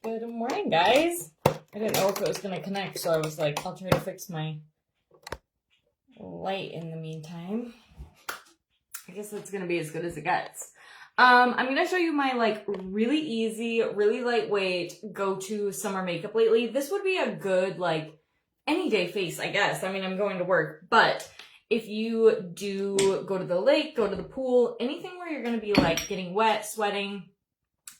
Good morning, guys. I didn't know if it was going to connect, so I was like, I'll try to fix my light in the meantime. I guess that's going to be as good as it gets. I'm going to show you my like really easy, really lightweight go-to summer makeup lately. This would be a good like any day face, I guess. I mean, I'm going to work, but if you do go to the lake, go to the pool, anything where you're going to be like getting wet, sweating,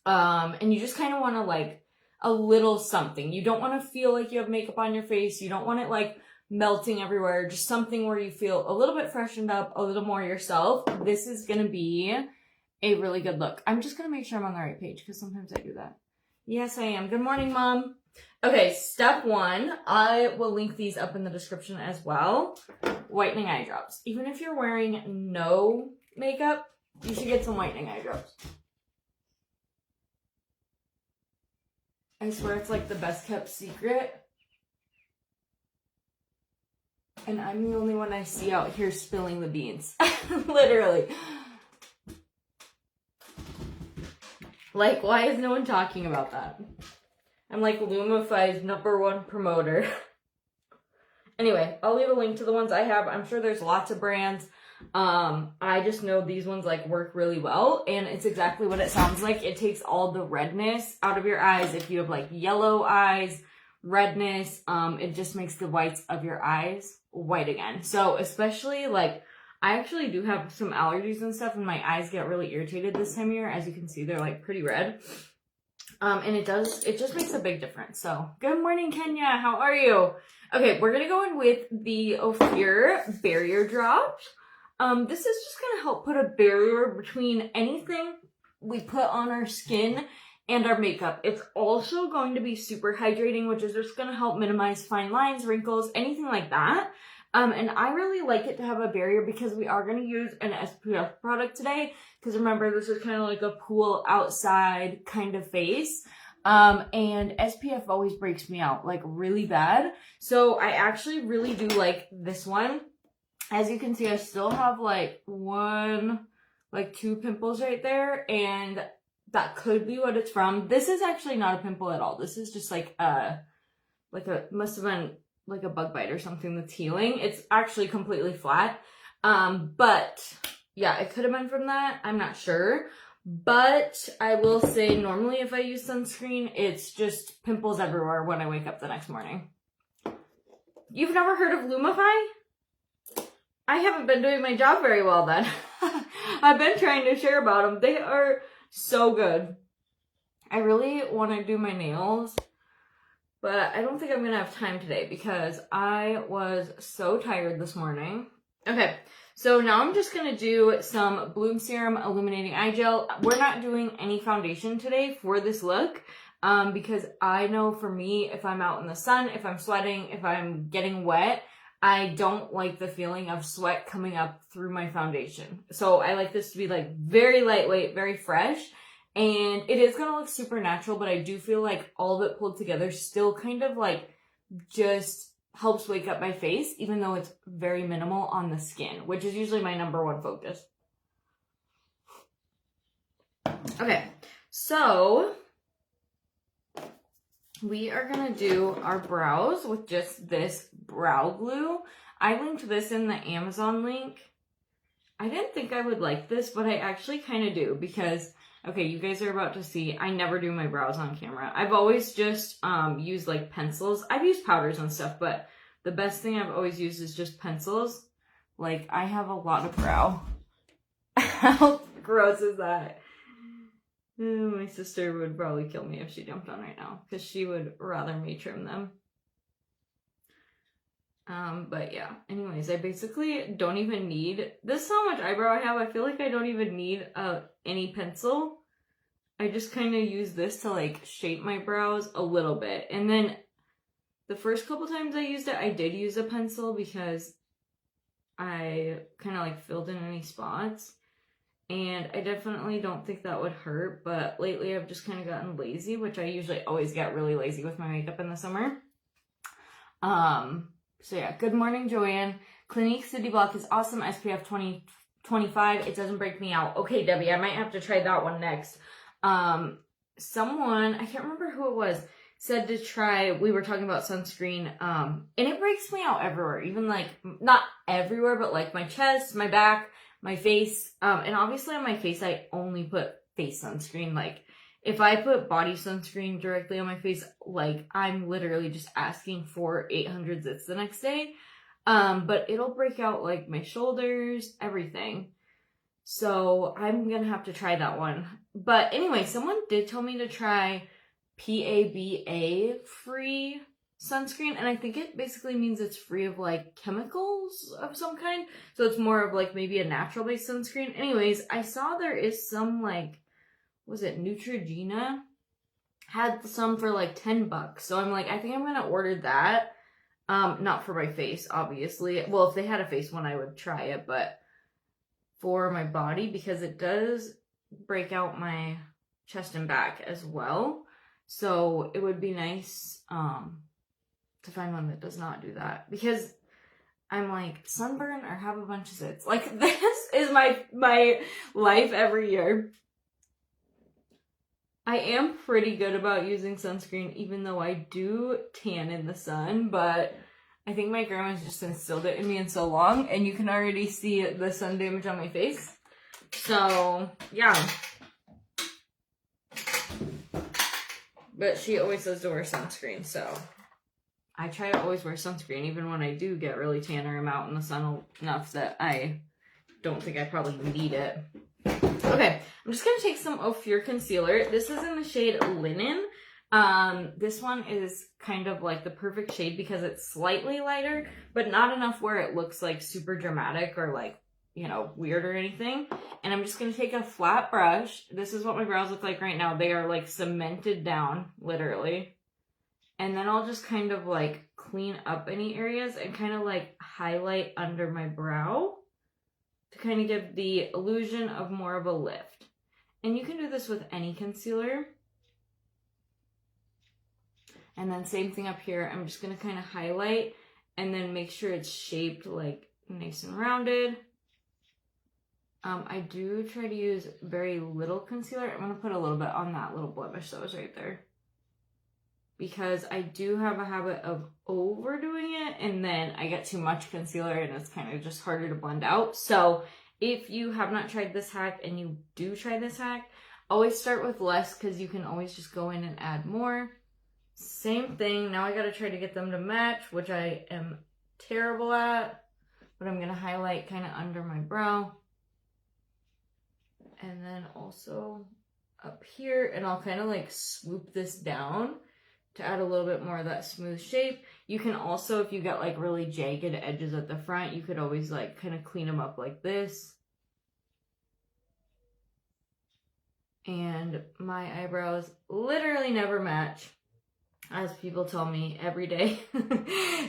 and you just kind of want to like a little something. You don't want to feel like you have makeup on your face. You don't want it like melting everywhere. Just something where you feel a little bit freshened up, a little more yourself. This is going to be a really good look. I'm just going to make sure I'm on the right page because sometimes I do that. Yes, I am. Good morning, Mom. Okay, step one, I will link these up in the description as well. Whitening eye drops. Even if you're wearing no makeup, you should get some whitening eye drops. I swear it's like the best kept secret. And I'm the only one I see out here spilling the beans. Literally. Like, why is no one talking about that? I'm like Lumify's #1 promoter. Anyway, I'll leave a link to the ones I have. I'm sure there's lots of brands. I just know these ones like work really well, and it's exactly what it sounds like. It takes all the redness out of your eyes. If you have like yellow eyes, redness, it just makes the whites of your eyes white again. So especially like, I actually do have some allergies and stuff, and my eyes get really irritated this time of year. As you can see, they're like pretty red. And it just makes a big difference. So, good morning, Kenya. How are you? Okay, we're gonna go in with the Ofir Barrier Drops. This is just gonna help put a barrier between anything we put on our skin and our makeup. It's also going to be super hydrating, which is just gonna help minimize fine lines, wrinkles, anything like that. And I really like it to have a barrier because we are going to use an SPF product today. Because remember, this is kind of like a pool outside kind of face. And SPF always breaks me out like really bad. So I actually really do like this one. As you can see, I still have like two pimples right there. And that could be what it's from. This is actually not a pimple at all. This is just must have been like a bug bite or something that's healing. It's actually completely flat. But yeah, it could have been from that. I'm not sure. But I will say normally if I use sunscreen, it's just pimples everywhere when I wake up the next morning. You've never heard of Lumify? I haven't been doing my job very well then. I've been trying to share about them. They are so good. I really want to do my nails, but I don't think I'm going to have time today because I was so tired this morning. Okay, so now I'm just going to do some Bloom Serum Illuminating Eye Gel. We're not doing any foundation today for this look because I know for me, if I'm out in the sun, if I'm sweating, if I'm getting wet, I don't like the feeling of sweat coming up through my foundation. So I like this to be like very lightweight, very fresh. And it is going to look super natural, but I do feel like all of it pulled together still kind of like just helps wake up my face, even though it's very minimal on the skin, which is usually my #1 focus. Okay, so we are going to do our brows with just this brow glue. I linked this in the Amazon link. I didn't think I would like this, but I actually kind of do because, okay, you guys are about to see, I never do my brows on camera. I've always just used like pencils. I've used powders and stuff, but the best thing I've always used is just pencils. Like, I have a lot of brow. How gross is that? My sister would probably kill me if she jumped on right now because she would rather me trim them. But yeah, anyways, I basically don't even need, this is how much eyebrow I have. I feel like I don't even need any pencil. I just kind of use this to like shape my brows a little bit. And then the first couple times I used it, I did use a pencil because I kind of like filled in any spots. And I definitely don't think that would hurt, but lately I've just kind of gotten lazy, which I usually always get really lazy with my makeup in the summer. So yeah, good morning, Joanne. Clinique City Block is awesome. SPF 25. It doesn't break me out. Okay, Debbie, I might have to try that one next. someone, I can't remember who it was, said to try, we were talking about sunscreen, and it breaks me out everywhere, even like, not everywhere, but like my chest, my back, my face, and obviously on my face, I only put face sunscreen. Like, if I put body sunscreen directly on my face, like, I'm literally just asking for 800 zits the next day, but it'll break out, like, my shoulders, everything. So I'm gonna have to try that one. But anyway, someone did tell me to try PABA free sunscreen, and I think it basically means it's free of like chemicals of some kind, so it's more of like maybe a natural based sunscreen. Anyways, I saw there is some, like, was it Neutrogena had some for like $10, so I'm like, I think I'm gonna order that. Not for my face, obviously. Well, if they had a face one, I would try it, but for my body, because it does break out my chest and back as well. So it would be nice to find one that does not do that, because I'm like, sunburn or have a bunch of zits. Like, this is my life every year. I am pretty good about using sunscreen, even though I do tan in the sun, but I think my grandma's just instilled it in me in so long, and you can already see the sun damage on my face. So, yeah. But she always says to wear sunscreen, so I try to always wear sunscreen, even when I do get really tan or I'm out in the sun enough that I don't think I probably need it. Okay, I'm just going to take some Ofir concealer. This is in the shade Linen. This one is kind of like the perfect shade because it's slightly lighter, but not enough where it looks like super dramatic or like, you know, weird or anything. And I'm just going to take a flat brush. This is what my brows look like right now. They are like cemented down, literally. And then I'll just kind of like clean up any areas and kind of like highlight under my brow to kind of give the illusion of more of a lift. And you can do this with any concealer. And then same thing up here. I'm just going to kind of highlight and then make sure it's shaped like nice and rounded. I do try to use very little concealer. I'm going to put a little bit on that little blemish that was right there, because I do have a habit of overdoing it and then I get too much concealer and it's kind of just harder to blend out. So if you have not tried this hack and you do try this hack, always start with less, because you can always just go in and add more. Same thing. Now I got to try to get them to match, which I am terrible at, but I'm going to highlight kind of under my brow. And then also up here, and I'll kind of like swoop this down to add a little bit more of that smooth shape. You can also, if you got like really jagged edges at the front, you could always like kind of clean them up like this. And my eyebrows literally never match, as people tell me every day.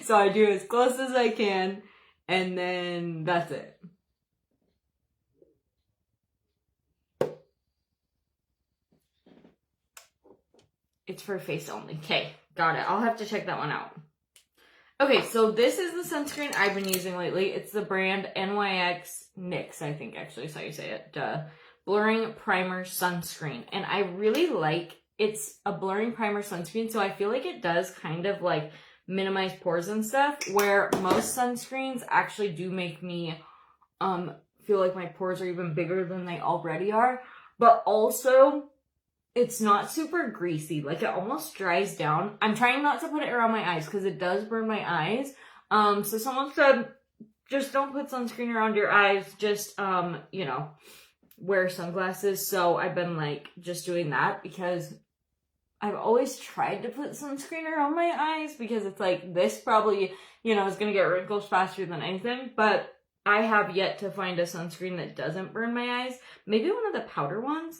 So I do as close as I can, and then that's it. It's for face only. Okay, got it. I'll have to check that one out. Okay, so this is the sunscreen I've been using lately. It's the brand NYX, I think actually is how you say it. Blurring Primer Sunscreen. And I really like, it's a blurring primer sunscreen, so I feel like it does kind of like minimize pores and stuff, where most sunscreens actually do make me feel like my pores are even bigger than they already are. But also, it's not super greasy. Like, it almost dries down. I'm trying not to put it around my eyes because it does burn my eyes. So someone said, just don't put sunscreen around your eyes. Just, you know, wear sunglasses. So I've been, like, just doing that because I've always tried to put sunscreen around my eyes because it's like, this probably, you know, is going to get wrinkles faster than anything. But I have yet to find a sunscreen that doesn't burn my eyes. Maybe one of the powder ones.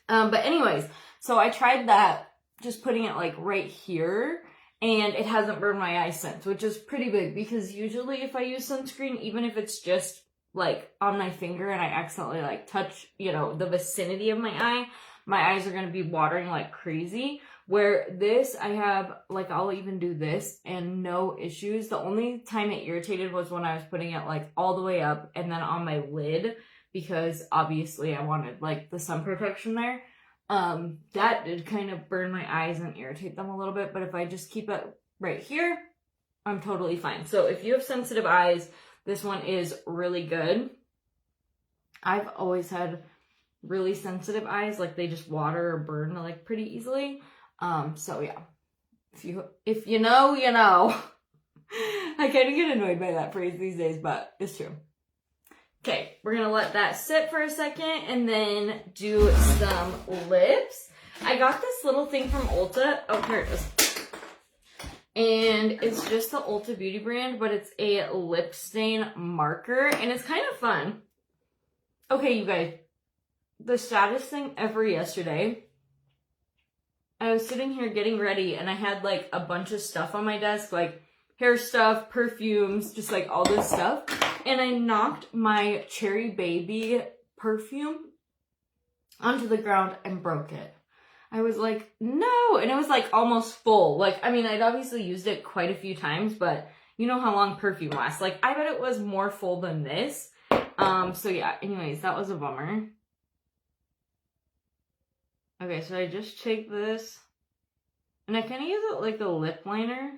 But anyways, so I tried that, just putting it like right here, and it hasn't burned my eyes since, which is pretty big, because usually if I use sunscreen, even if it's just like on my finger and I accidentally like touch, you know, the vicinity of my eyes are going to be watering like crazy. Where this, I have, like, I'll even do this and no issues. The only time it irritated was when I was putting it like all the way up and then on my lid, because obviously I wanted like the sun protection there. That did kind of burn my eyes and irritate them a little bit, but if I just keep it right here, I'm totally fine. So if you have sensitive eyes, this one is really good. I've always had really sensitive eyes, like they just water or burn like pretty easily. So yeah, if you know, you know. I kind of get annoyed by that phrase these days, but it's true. Okay, we're gonna let that sit for a second and then do some lips. I got this little thing from Ulta. Oh, here it is. And it's just the Ulta Beauty brand, but it's a lip stain marker, and it's kind of fun. Okay, you guys, the saddest thing ever yesterday, I was sitting here getting ready, and I had, like, a bunch of stuff on my desk, like, hair stuff, perfumes, just, like, all this stuff, and I knocked my Cherry Baby perfume onto the ground and broke it. I was like, no, and it was like almost full. Like, I mean, I'd obviously used it quite a few times, but you know how long perfume lasts. Like, I bet it was more full than this. So yeah, anyways, that was a bummer. Okay, so I just take this, and I kind of use it like a lip liner.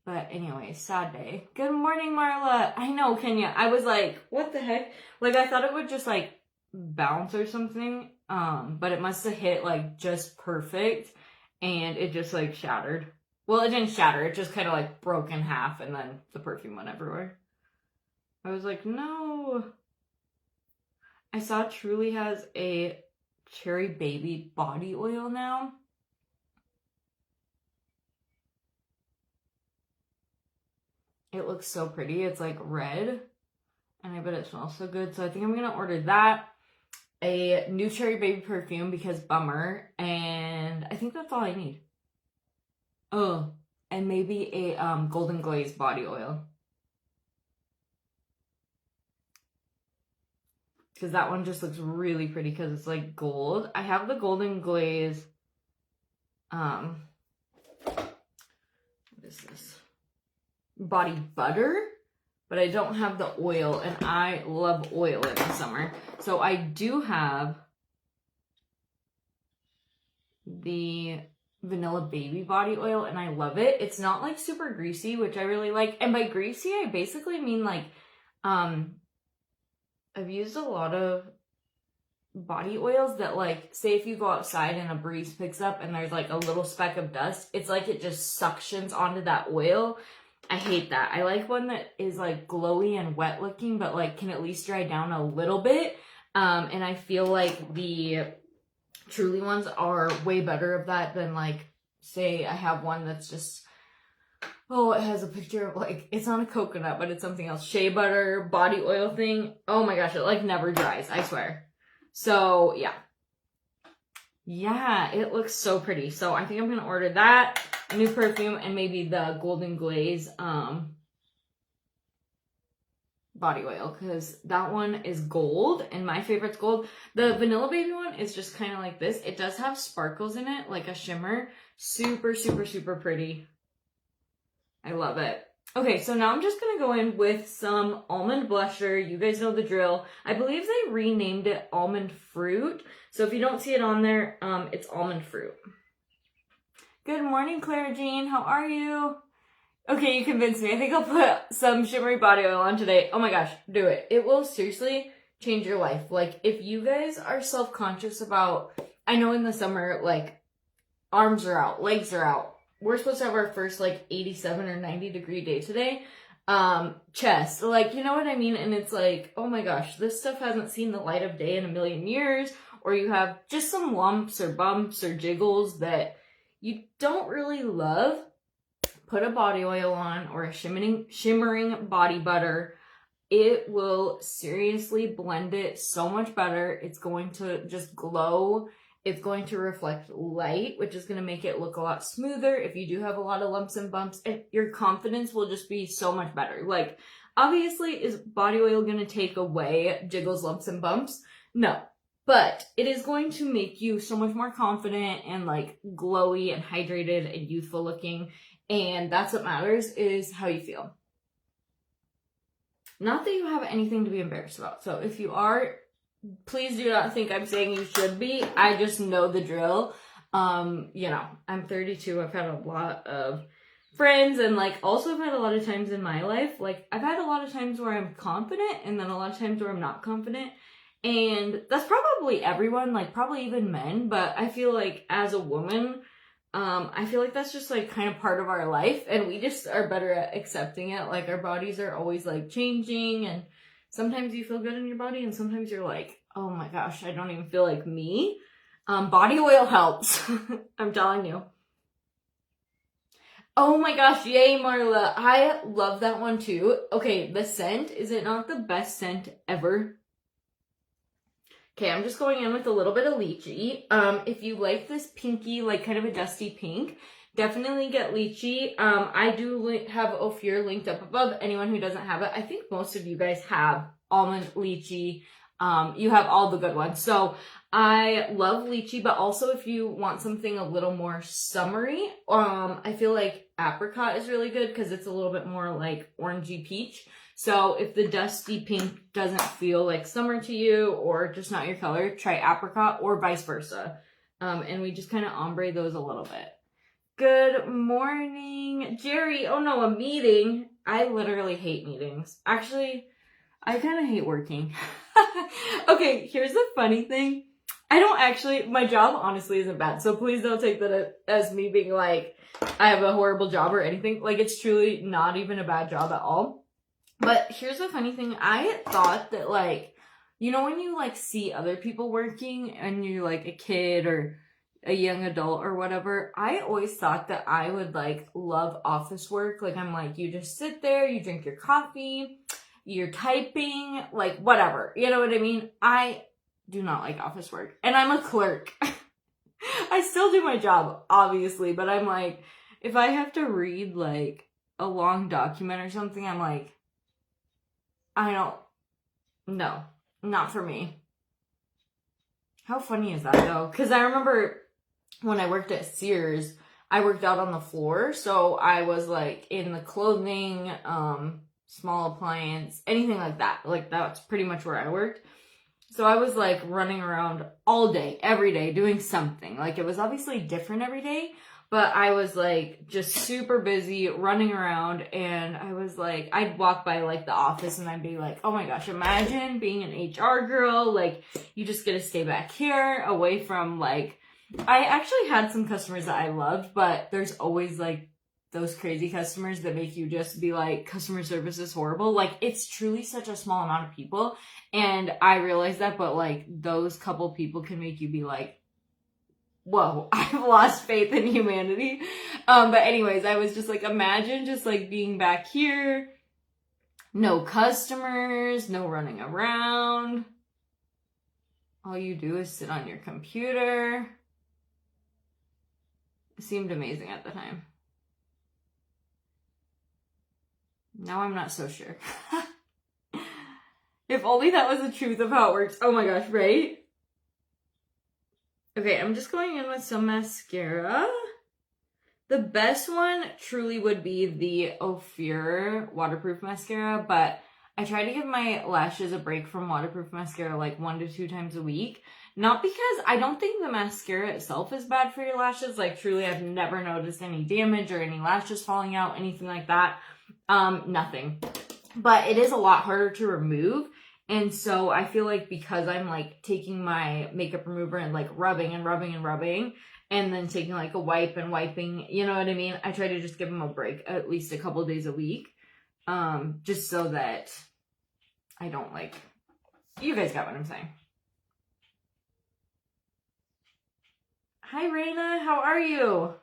But anyway, sad day. Good morning, Marla. I know, Kenya. I was like, what the heck? Like, I thought it would just like bounce or something, but it must have hit like just perfect, and it just like shattered. Well, it didn't shatter, it just kind of like broke in half, and then the perfume went everywhere. I was like, no. I saw Truly has a Cherry Baby body oil now. It looks so pretty. It's like red, and I bet it smells so good, so I think I'm gonna order that. A new Cherry Baby perfume because bummer, and I think that's all I need. Oh, and maybe a Golden Glaze body oil. Because that one just looks really pretty because it's like gold. I have the Golden Glaze, what is this? Body butter, but I don't have the oil, and I love oil in the summer. So I do have the Vanilla Baby body oil, and I love it. It's not like super greasy, which I really like. And by greasy, I basically mean like, I've used a lot of body oils that, like, say if you go outside and a breeze picks up and there's like a little speck of dust, it's like it just suctions onto that oil. I hate that. I like one that is like glowy and wet looking, but like can at least dry down a little bit. And I feel like the Truly ones are way better of that than, like, say I have one that's just, oh, it has a picture of, like, it's not a coconut, but it's something else. Shea butter, body oil thing. Oh my gosh, it like never dries, I swear. So yeah. Yeah, it looks so pretty. So I think I'm gonna order that, a new perfume, and maybe the Golden Glaze body oil, because that one is gold, and my favorite's gold. The Vanilla Baby one is just kind of like this. It does have sparkles in it, like a shimmer. Super, super, super pretty. I love it. Okay, so now I'm just gonna go in with some almond blusher. You guys know the drill. I believe they renamed it Almond Fruit. So if you don't see it on there, it's Almond Fruit. Good morning, Clara Jean. How are you? Okay, you convinced me. I think I'll put some shimmery body oil on today. Oh my gosh, do it. It will seriously change your life. Like, if you guys are self-conscious about, I know in the summer, like, arms are out, legs are out. We're supposed to have our first, like, 87 or 90 degree day today. Chest, like, you know what I mean? And it's like, oh my gosh, this stuff hasn't seen the light of day in a million years. Or you have just some lumps or bumps or jiggles that you don't really love. Put a body oil on, or a shimmering body butter. It will seriously blend it so much better. It's going to just glow. It's going to reflect light, which is going to make it look a lot smoother if you do have a lot of lumps and bumps, and your confidence will just be so much better. Like, obviously, is body oil going to take away jiggles, lumps, and bumps? No. But it is going to make you so much more confident and, like, glowy and hydrated and youthful looking. And that's what matters, is how you feel. Not that you have anything to be embarrassed about. So if you are please do not think I'm saying you should be. I just know the drill. You know, I'm 32. I've had a lot of friends, and like also I've had a lot of times in my life, like I've had a lot of times where I'm confident and then a lot of times where I'm not confident. And that's probably everyone, like probably even men, but I feel like as a woman, I feel like that's just like kind of part of our life, and we just are better at accepting it. Like our bodies are always like changing, and sometimes you feel good in your body and sometimes you're like, oh my gosh, I don't even feel like me. Body oil helps. I'm telling you. Oh my gosh, yay, Marla. I love that one too. Okay, the scent, is it not the best scent ever? Okay, I'm just going in with a little bit of lychee. If you like this pinky, like kind of a dusty pink, definitely get lychee. I do have Ofir linked up above. Anyone who doesn't have it, I think most of you guys have almond, lychee. You have all the good ones. So I love lychee, but also if you want something a little more summery, I feel like apricot is really good because it's a little bit more like orangey peach. So if the dusty pink doesn't feel like summer to you or just not your color, try apricot or vice versa. And we just kind of ombre those a little bit. Good morning, Jerry. Oh no, a meeting. I literally hate meetings. Actually, I kind of hate working. Okay, here's the funny thing. I don't actually, my job honestly isn't bad. So please don't take that as me being like, I have a horrible job or anything. Like it's truly not even a bad job at all. But here's the funny thing. I thought that like, you know, when you like see other people working and you're like a kid or a young adult or whatever, I always thought that I would like love office work. Like I'm like, you just sit there, you drink your coffee, you're typing, like whatever. You know what I mean? I do not like office work. And I'm a clerk. I still do my job, obviously, but I'm like, if I have to read like a long document or something, I'm like, no, not for me. How funny is that though? Because I remember when I worked at Sears, I worked out on the floor. So I was like in the clothing, small appliance, anything like that. Like that's pretty much where I worked. So I was like running around all day, every day, doing something. Like it was obviously different every day, but I was like just super busy running around, and I was like, I'd walk by like the office and I'd be like, oh my gosh, imagine being an HR girl. Like you just get to stay back here away from like, I actually had some customers that I loved, but there's always like those crazy customers that make you just be like, customer service is horrible. Like it's truly such a small amount of people. And I realize that, but like those couple people can make you be like, whoa, I've lost faith in humanity. But anyways, I was just like, imagine just like being back here, no customers, no running around. All you do is sit on your computer. It seemed amazing at the time. Now I'm not so sure. If only that was the truth of how it works. Oh my gosh, right? Okay, I'm just going in with some mascara. The best one truly would be the Ofir waterproof mascara, but I try to give my lashes a break from waterproof mascara like 1 to 2 times a week. Not because I don't think the mascara itself is bad for your lashes. Like truly, I've never noticed any damage or any lashes falling out, anything like that. Nothing. But it is a lot harder to remove. And so I feel like because I'm like taking my makeup remover and like rubbing and rubbing and rubbing, and then taking like a wipe and wiping, you know what I mean? I try to just give them a break at least a couple days a week. Just so that I don't like, you guys got what I'm saying. Hi, Raina. How are you?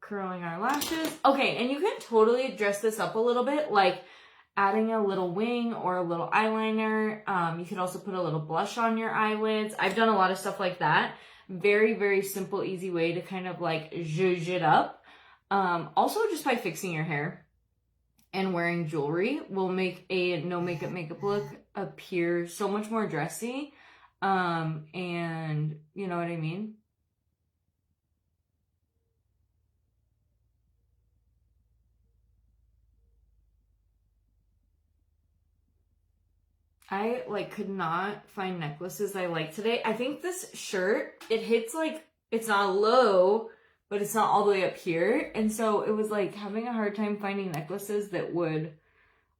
Curling our lashes. Okay, and you can totally dress this up a little bit, like adding a little wing or a little eyeliner. You could also put a little blush on your eyelids. I've done a lot of stuff like that. Very, very simple, easy way to kind of like zhuzh it up. Also, just by fixing your hair and wearing jewelry will make a no makeup look appear so much more dressy. And you know what I mean? I like could not find necklaces I like today. I think this shirt, it hits like, it's not low, but it's not all the way up here. And so it was like having a hard time finding necklaces that would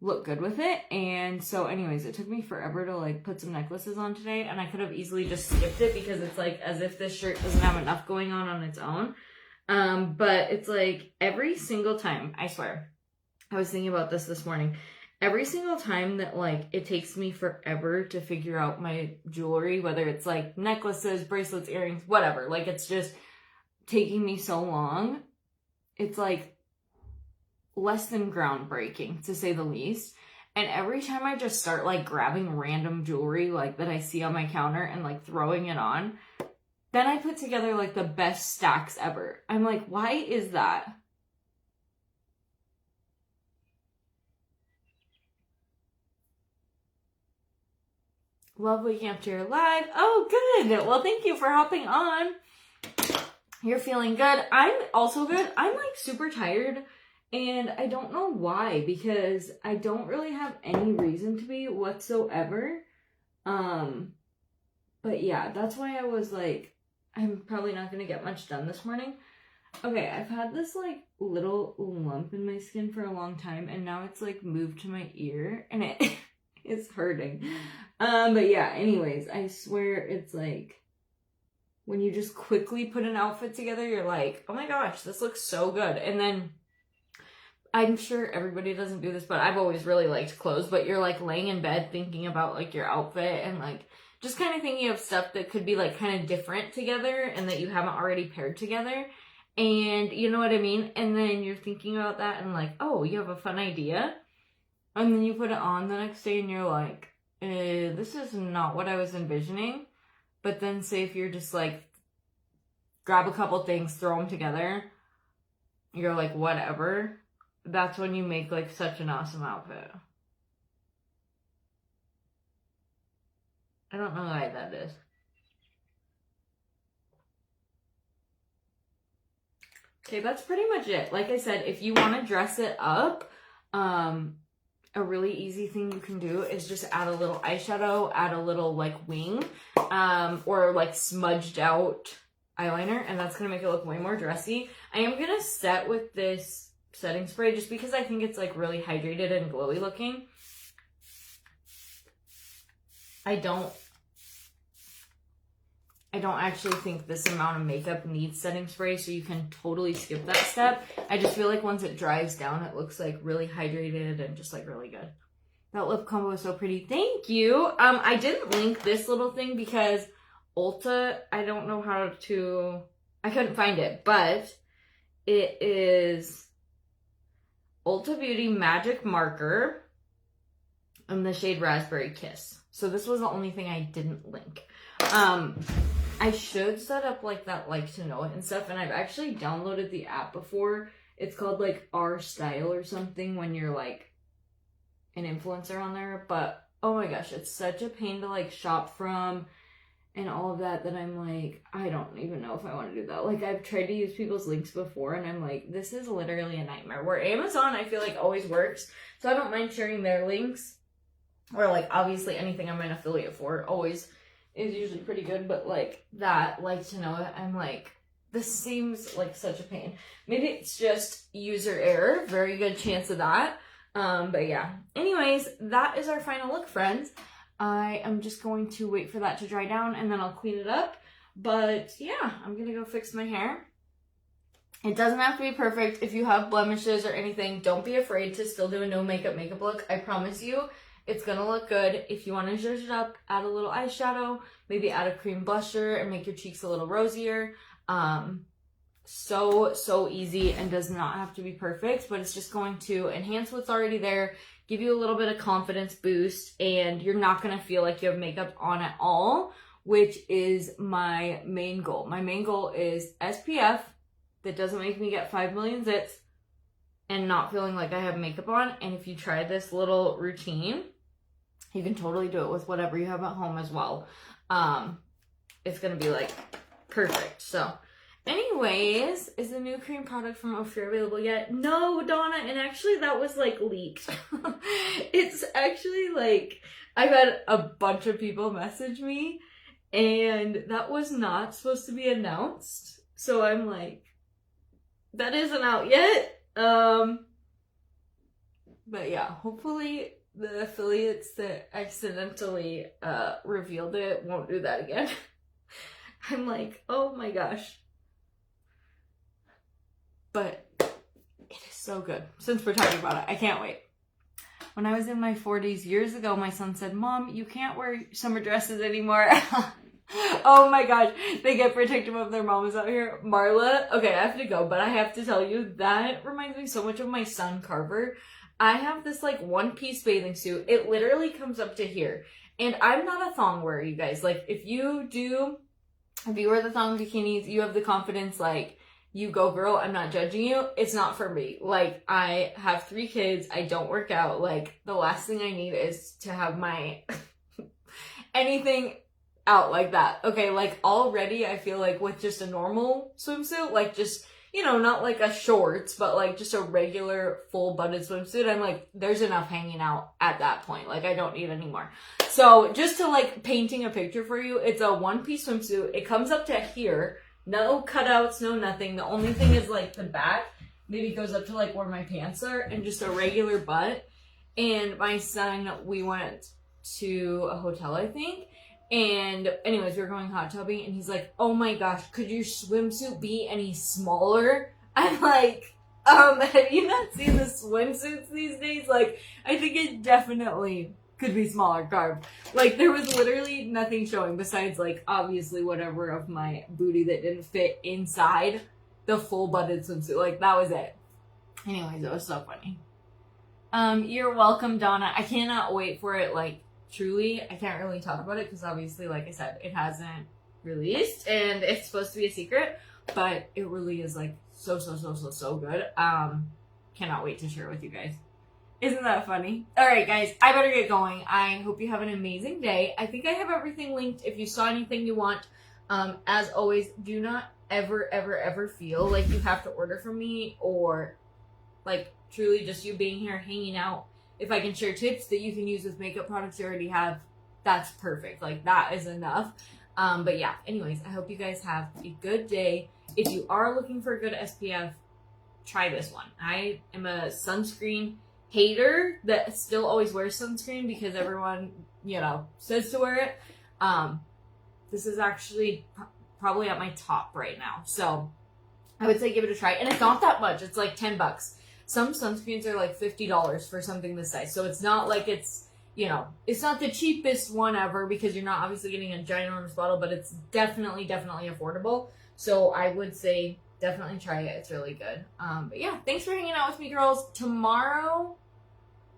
look good with it. And so anyways, it took me forever to like put some necklaces on today, and I could have easily just skipped it because it's like as if this shirt doesn't have enough going on its own. But it's like every single time, I swear, I was thinking about this morning. Every single time that like it takes me forever to figure out my jewelry, whether it's like necklaces, bracelets, earrings, whatever, like it's just taking me so long. It's like less than groundbreaking, to say the least. And every time I just start like grabbing random jewelry like that I see on my counter and like throwing it on, then I put together like the best stacks ever. I'm like, why is that? Love waking up to your live. Oh, good. Well, thank you for hopping on. You're feeling good. I'm also good. I'm like super tired, and I don't know why, because I don't really have any reason to be whatsoever. But yeah, that's why I was like, I'm probably not going to get much done this morning. Okay, I've had this like little lump in my skin for a long time, and now it's like moved to my ear, and it is hurting. But yeah, anyways, I swear it's like when you just quickly put an outfit together, you're like, oh my gosh, this looks so good. And then I'm sure everybody doesn't do this, but I've always really liked clothes, but you're like laying in bed thinking about like your outfit and like just kind of thinking of stuff that could be like kind of different together and that you haven't already paired together. And you know what I mean? And then you're thinking about that and like, oh, you have a fun idea. And then you put it on the next day and you're like, this is not what I was envisioning. But then say if you're just like, grab a couple things, throw them together, you're like, whatever. That's when you make like such an awesome outfit. I don't know why that is. Okay, that's pretty much it. Like I said, if you want to dress it up, a really easy thing you can do is just add a little eyeshadow, add a little like wing, or like smudged out eyeliner, and that's gonna make it look way more dressy. I am gonna set with this setting spray just because I think it's like really hydrated and glowy looking. I don't actually think this amount of makeup needs setting spray, so you can totally skip that step. I just feel like once it dries down, it looks like really hydrated and just like really good. That lip combo is so pretty. Thank you. I didn't link this little thing because Ulta, I don't know how to, I couldn't find it, but it is Ulta Beauty Magic Marker in the shade Raspberry Kiss. So this was the only thing I didn't link. I should set up like that like to know it and stuff, and I've actually downloaded the app before. It's called like Our Style or something when you're like an influencer on there, but oh my gosh, it's such a pain to like shop from and all of that I'm like, I don't even know if I want to do that. Like I've tried to use people's links before and I'm like, this is literally a nightmare. Where Amazon I feel like always works, so I don't mind sharing their links, or like obviously anything I'm an affiliate for always is usually pretty good, but like that, like to know it, I'm like, this seems like such a pain. Maybe it's just user error, very good chance of that. But yeah, anyways, that is our final look, friends. I am just going to wait for that to dry down and then I'll clean it up. But yeah, I'm gonna go fix my hair. It doesn't have to be perfect. If you have blemishes or anything, don't be afraid to still do a no makeup look. I promise you, it's gonna look good. If you want to zhuzh it up, add a little eyeshadow, maybe add a cream blusher and make your cheeks a little rosier. So easy and does not have to be perfect, but it's just going to enhance what's already there, give you a little bit of confidence boost, and you're not gonna feel like you have makeup on at all, which is my main goal. My main goal is SPF that doesn't make me get 5 million zits and not feeling like I have makeup on. And if you try this little routine, you can totally do it with whatever you have at home as well. It's gonna be like perfect. So anyways, is the new cream product from Ofir available yet? No, Donna, and actually that was like leaked. It's actually like, I've had a bunch of people message me, and that was not supposed to be announced. So I'm like, that isn't out yet. But yeah, hopefully the affiliates that accidentally revealed it won't do that again. I'm like, oh my gosh. But it is so good. Since we're talking about it, I can't wait. When I was in my 40s years ago, my son said, Mom, you can't wear summer dresses anymore. Oh my gosh, they get protective of their mamas out here. Marla, okay, I have to go, but I have to tell you, that reminds me so much of my son, Carver. I have this like one-piece bathing suit. It literally comes up to here. And I'm not a thong wearer, you guys. Like, if you wear the thong bikinis, you have the confidence, like, you go girl, I'm not judging you. It's not for me. Like, I have 3 kids. I don't work out. Like, the last thing I need is to have my anything out like that. Okay, like, already I feel like with just a normal swimsuit, like, just, you know, not like a shorts, but like just a regular full-butted swimsuit, I'm like, there's enough hanging out at that point. Like, I don't need any more. So just to like painting a picture for you, it's a one-piece swimsuit. It comes up to here. No cutouts, no nothing. The only thing is like the back maybe goes up to like where my pants are, and just a regular butt. And my son, we went to a hotel, I think. And anyways, we were going hot tubbing, and he's like, oh my gosh, could your swimsuit be any smaller? I'm like, have you not seen the swimsuits these days? Like, I think it definitely could be smaller, Carb. Like, there was literally nothing showing besides, like, obviously whatever of my booty that didn't fit inside the full-butted swimsuit. Like, that was it. Anyways, it was so funny. You're welcome, Donna. I cannot wait for it, like, truly. I can't really talk about it because obviously, like I said, it hasn't released, and it's supposed to be a secret, but it really is, like, so good. Cannot wait to share it with you guys. Isn't that funny? Alright guys, I better get going. I hope you have an amazing day. I think I have everything linked if you saw anything you want. As always, do not ever feel like you have to order from me, or like truly just you being here hanging out. If I can share tips that you can use with makeup products you already have, that's perfect. Like, that is enough. But yeah, anyways, I hope you guys have a good day. If you are looking for a good SPF, try this one. I am a sunscreen hater that still always wears sunscreen because everyone, you know, says to wear it. This is actually probably at my top right now. So I would say give it a try. And it's not that much. It's like $10. Some sunscreens are like $50 for something this size. So it's not like it's, you know, it's not the cheapest one ever because you're not obviously getting a ginormous bottle, but it's definitely affordable. So I would say definitely try it. It's really good. But yeah, thanks for hanging out with me, girls. Tomorrow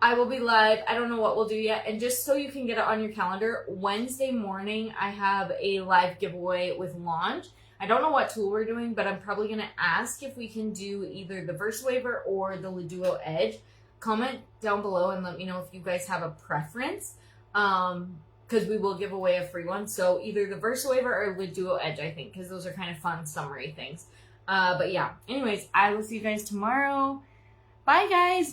I will be live. I don't know what we'll do yet. And just so you can get it on your calendar, Wednesday morning I have a live giveaway with Launch. I don't know what tool we're doing, but I'm probably going to ask if we can do either the VersaWaver or the Leduo Edge. Comment down below and let me know if you guys have a preference, because we will give away a free one. So either the VersaWaver or Leduo Edge, I think, because those are kind of fun summary things. But yeah, anyways, I will see you guys tomorrow. Bye, guys.